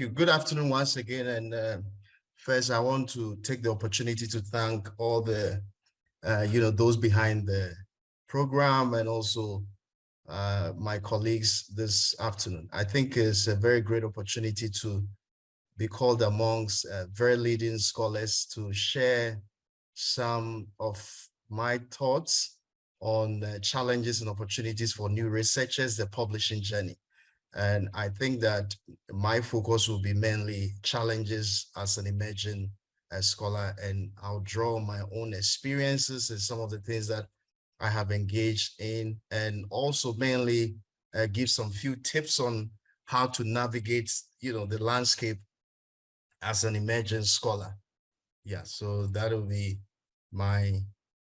you. Good afternoon once again. And first, I want to take the opportunity to thank all the, those behind the program and also my colleagues this afternoon. I think it's a very great opportunity to be called amongst very leading scholars to share some of my thoughts on challenges and opportunities for new researchers, the publishing journey. And I think that my focus will be mainly challenges as an emerging scholar, and I'll draw my own experiences and some of the things that I have engaged in, and also mainly give some few tips on how to navigate, the landscape as an emerging scholar. Yeah, so that'll be my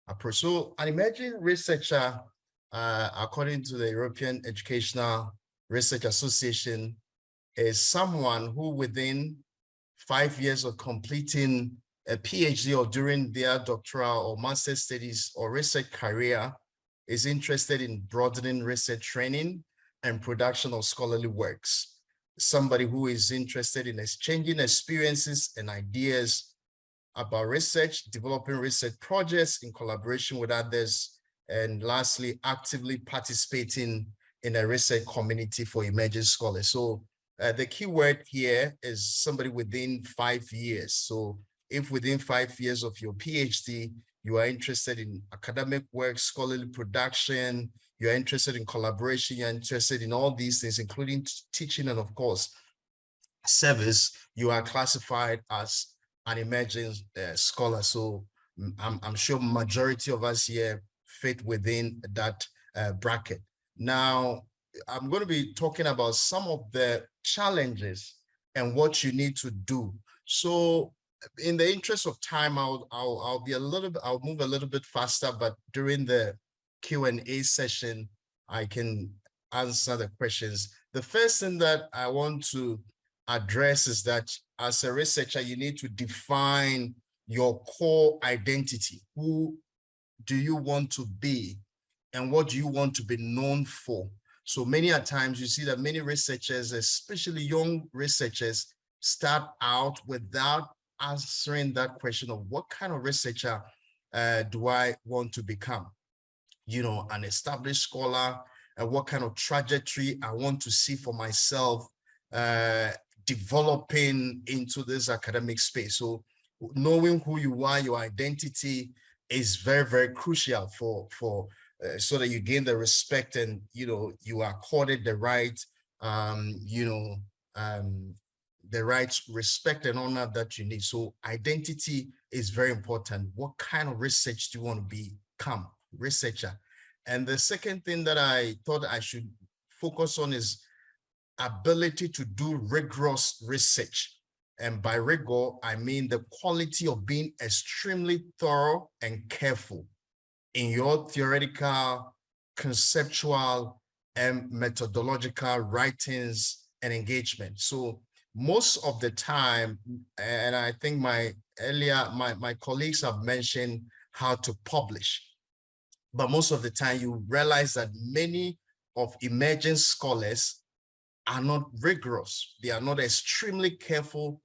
approach. So an emerging researcher, according to the European Educational Research Association, is someone who within 5 years of completing a PhD or during their doctoral or master's studies or research career is interested in broadening research training and production of scholarly works. Somebody who is interested in exchanging experiences and ideas about research, developing research projects in collaboration with others, and lastly, actively participating in a research community for emerging scholars. So the key word here is somebody within 5 years. So if within 5 years of your PhD, you are interested in academic work, scholarly production, you're interested in collaboration, you're interested in all these things, including teaching and of course, service, you are classified as an emerging scholar. So I'm sure majority of us here fit within that bracket. Now, I'm going to be talking about some of the challenges and what you need to do. So in the interest of time, I'll move a little bit faster, but during the Q&A session, I can answer the questions. The first thing that I want to address is that as a researcher, you need to define your core identity. Who do you want to be and what do you want to be known for? So many a times you see that many researchers, especially young researchers, start out without answering that question of what kind of researcher do I want to become? An established scholar, what kind of trajectory I want to see for myself developing into this academic space. So knowing who you are, your identity is very, very crucial for so that you gain the respect and, you are accorded the right, the right respect and honor that you need. So identity is very important. What kind of research do you want to become? Researcher. And the second thing that I thought I should focus on is ability to do rigorous research. And by rigor, I mean the quality of being extremely thorough and careful in your theoretical, conceptual, and methodological writings and engagement. So most of the time, and I think my colleagues have mentioned how to publish, but most of the time you realize that many of emerging scholars are not rigorous. They are not extremely careful.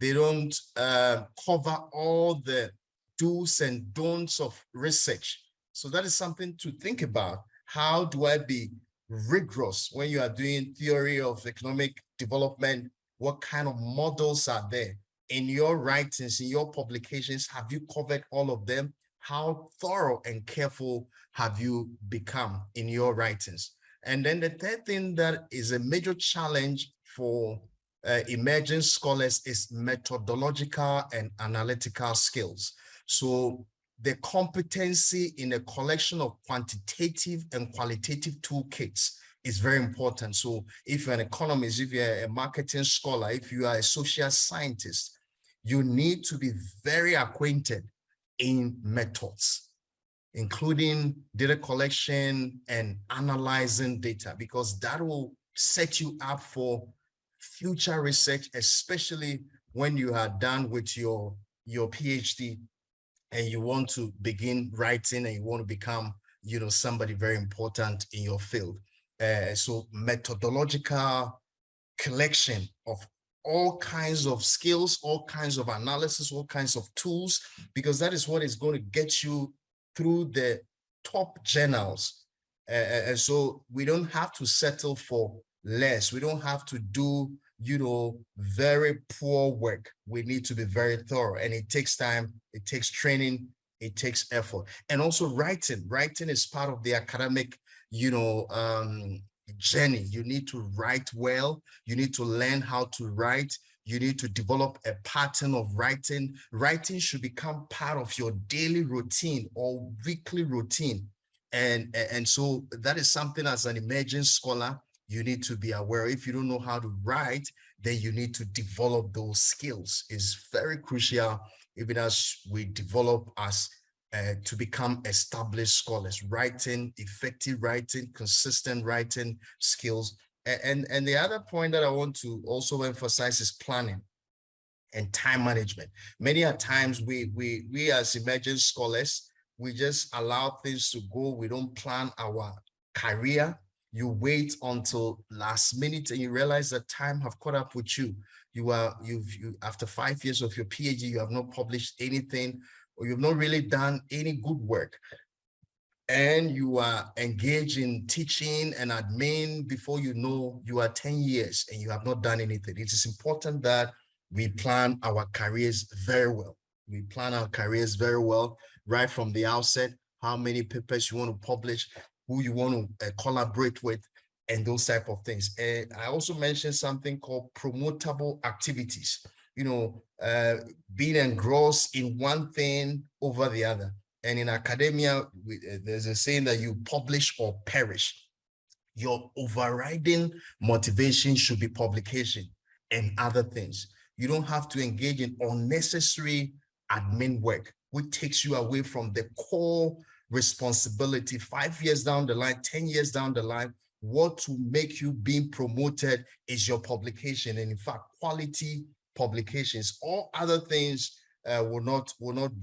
They don't cover all the do's and don'ts of research. So that is something to think about. How do I be rigorous when you are doing theory of economic development? What kind of models are there? In your writings, in your publications, have you covered all of them? How thorough and careful have you become in your writings? And then the third thing that is a major challenge for emerging scholars is methodological and analytical skills. So the competency in a collection of quantitative and qualitative toolkits is very important. So if you're an economist, if you're a marketing scholar, if you are a social scientist, you need to be very acquainted in methods, including data collection and analyzing data, because that will set you up for future research, especially when you are done with your PhD and you want to begin writing and you want to become, somebody very important in your field. So methodological collection of all kinds of skills, all kinds of analysis, all kinds of tools, because that is what is going to get you through the top journals. And so we don't have to settle for less. We don't have to do, very poor work. We need to be very thorough, and it takes time, it takes training, it takes effort. And also writing is part of the academic, journey. You need to write well. You need to learn how to write. You need to develop a pattern of writing. Writing should become part of your daily routine or weekly routine. And so that is something, as an emerging scholar, you need to be aware. If you don't know how to write, then you need to develop those skills. It's very crucial, even as we develop as to become established scholars. Writing, effective writing, consistent writing skills. And the other point that I want to also emphasize is planning and time management. Many a times we as emerging scholars, we just allow things to go. We don't plan our career. You wait until last minute and you realize that time have caught up with you. You after 5 years of your PhD, you have not published anything, or you've not really done any good work. And you are engaged in teaching and admin. Before you know, you are 10 years and you have not done anything. It is important that we plan our careers very well. We plan our careers very well right from the outset. How many papers you want to publish, who you want to collaborate with, and those type of things. And I also mentioned something called promotable activities. Being engrossed in one thing over the other. And in academia, there's a saying that you publish or perish. Your overriding motivation should be publication and other things. You don't have to engage in unnecessary admin work, which takes you away from the core responsibility 5 years down the line, 10 years down the line. What will make you being promoted is your publication. And in fact, quality publications. All other things will not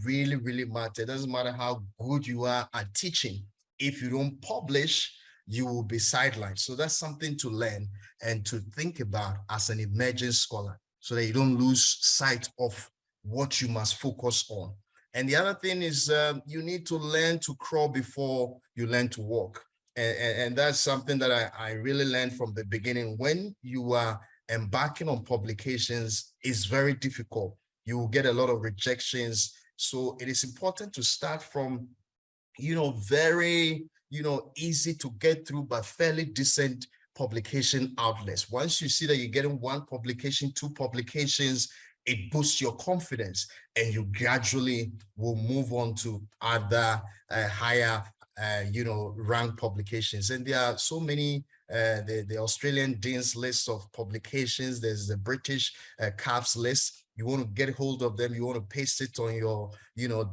really matter. It doesn't matter how good you are at teaching. If you don't publish, you will be sidelined. So that's something to learn and to think about as an emerging scholar, so that you don't lose sight of what you must focus on. And the other thing is you need to learn to crawl before you learn to walk. And that's something that I really learned from the beginning. When you are embarking on publications, it's very difficult. You will get a lot of rejections. So it is important to start from, very, easy to get through, but fairly decent publication outlets. Once you see that you're getting one publication, two publications, it boosts your confidence, and you gradually will move on to other higher, rank publications. And there are so many, the Australian Dean's list of publications. There's the British CAPS list. You want to get hold of them. You want to paste it on your,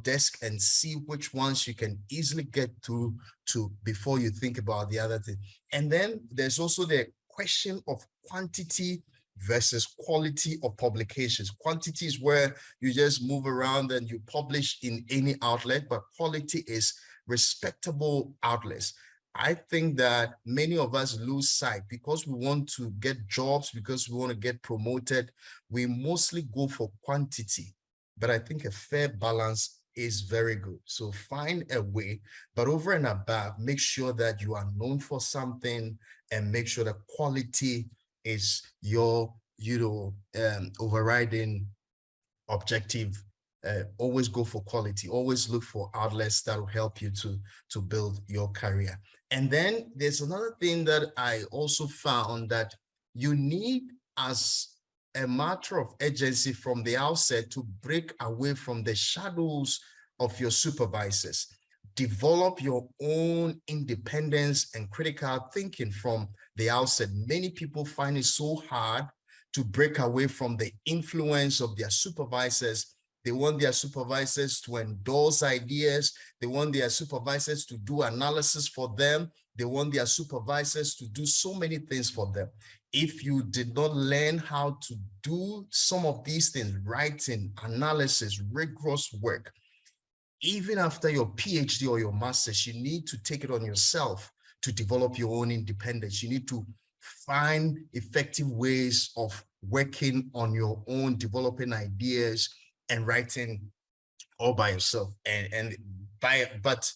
desk and see which ones you can easily get through to before you think about the other thing. And then there's also the question of quantity versus quality of publications. Quantity is where you just move around and you publish in any outlet, but quality is respectable outlets. I think that many of us lose sight because we want to get jobs, because we want to get promoted. We mostly go for quantity, but I think a fair balance is very good. So find a way, but over and above, make sure that you are known for something, and make sure that quality is your, overriding objective. Always go for quality. Always look for outlets that will help you to build your career. And then there's another thing that I also found, that you need, as a matter of urgency from the outset, to break away from the shadows of your supervisors. Develop your own independence and critical thinking from the outset. Many people find it so hard to break away from the influence of their supervisors. They want their supervisors to endorse ideas. They want their supervisors to do analysis for them. They want their supervisors to do so many things for them. If you did not learn how to do some of these things, writing, analysis, rigorous work, even after your PhD or your master's, you need to take it on yourself to develop your own independence. You need to find effective ways of working on your own, developing ideas and writing all by yourself. But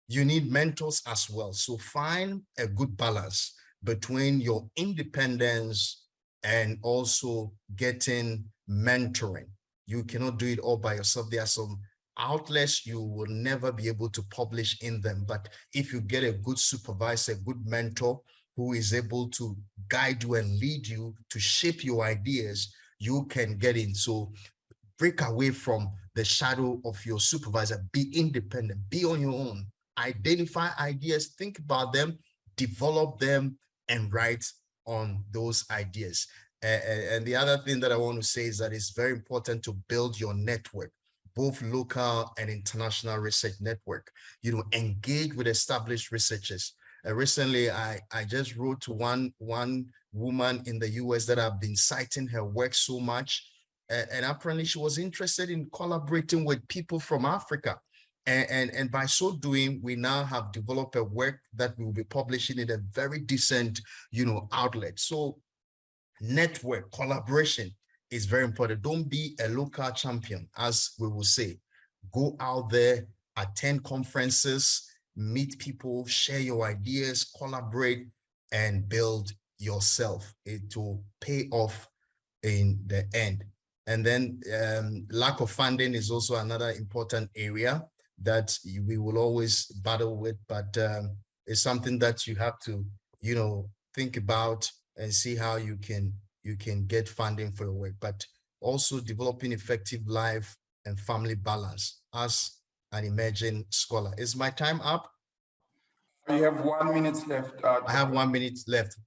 you need mentors as well. So find a good balance between your independence and also getting mentoring. You cannot do it all by yourself. There are some outlets you will never be able to publish in them. But if you get a good supervisor, a good mentor who is able to guide you and lead you to shape your ideas, you can get in. So break away from the shadow of your supervisor. Be independent. Be on your own. Identify ideas, think about them, develop them, and write on those ideas. And the other thing that I want to say is that it's very important to build your network, both local and international research network. You know, engage with established researchers. Recently, I just wrote to one woman in the US that I've been citing her work so much. And apparently she was interested in collaborating with people from Africa. And by so doing, we now have developed a work that we will be publishing in a very decent, outlet. So network collaboration is very important. Don't be a local champion, as we will say. Go out there, attend conferences, meet people, share your ideas, collaborate, and build yourself. It will pay off in the end. And then lack of funding is also another important area that we will always battle with, but it's something that you have to, think about and see how you can get funding for your work, but also developing effective life and family balance as an emerging scholar. Is my time up? You have 1 minute left. I have 1 minute left.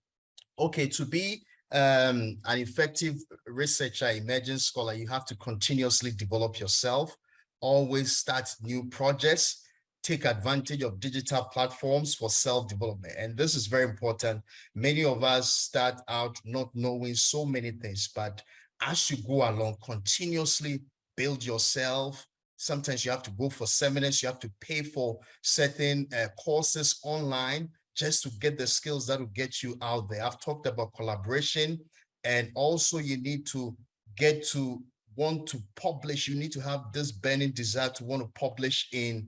Okay, to be an effective researcher, emerging scholar, you have to continuously develop yourself, always start new projects, take advantage of digital platforms for self-development. And this is very important. Many of us start out not knowing so many things, but as you go along, continuously build yourself. Sometimes you have to go for seminars, you have to pay for certain courses online just to get the skills that will get you out there. I've talked about collaboration, and also you need to get to want to publish. You need to have this burning desire to want to publish in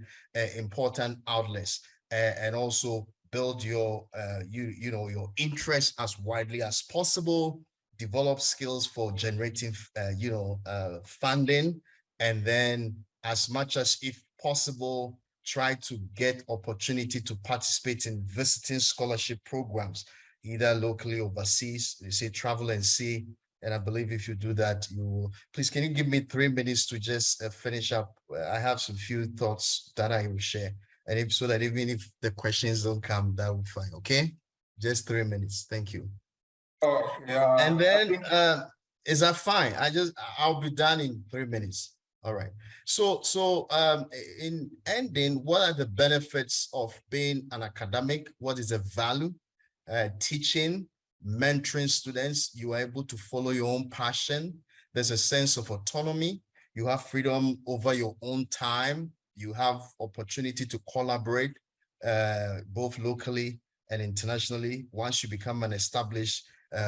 important outlets, and also build your your interest as widely as possible. Develop skills for generating funding, and then as much as if possible, try to get opportunity to participate in visiting scholarship programs, either locally or overseas. They say travel and see. And I believe if you do that, you will. Please, can you give me 3 minutes to just finish up? I have some few thoughts that I will share. And if so that even if the questions don't come, that will be fine. Okay? Just 3 minutes. Thank you. Okay. And then is that fine? I'll be done in 3 minutes. All right. So in ending, what are the benefits of being an academic? What is the value? Teaching, mentoring students, you are able to follow your own passion. There's a sense of autonomy. You have freedom over your own time. You have opportunity to collaborate both locally and internationally. Once you become an established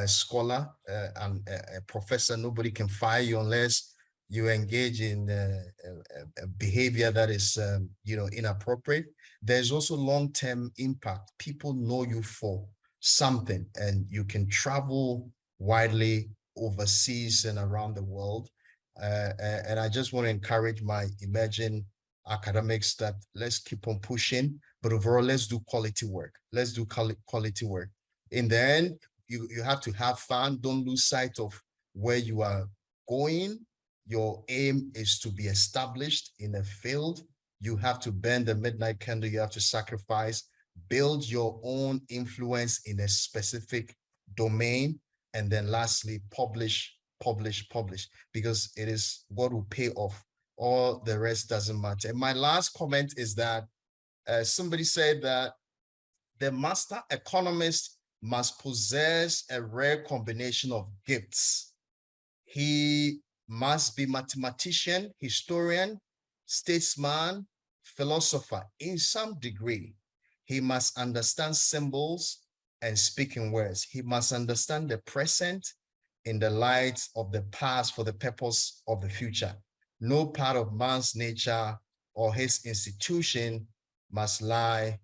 scholar and a professor, nobody can fire you unless you engage in a behavior that is, inappropriate. There's also long-term impact. People know you for something, and you can travel widely overseas and around the world. And I just want to encourage my emerging academics that let's keep on pushing, but overall, let's do quality work. Let's do quality work. In the end, you have to have fun. Don't lose sight of where you are going. Your aim is to be established in a field. You have to burn the midnight candle. You have to sacrifice, build your own influence in a specific domain. And then lastly, publish, because it is what will pay off. All the rest doesn't matter. And my last comment is that somebody said that the master economist must possess a rare combination of gifts. He must be mathematician, historian, statesman, philosopher in some degree. He must understand symbols and speaking words. He must understand the present in the light of the past for the purpose of the future. No part of man's nature or his institution must lie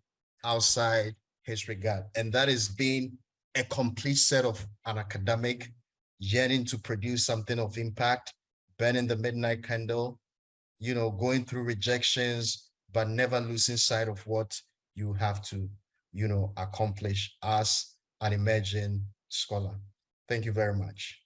outside his regard. And that is being a complete set of an academic, yearning to produce something of impact, burning the midnight candle, going through rejections, but never losing sight of what you have to, accomplish as an emerging scholar. Thank you very much.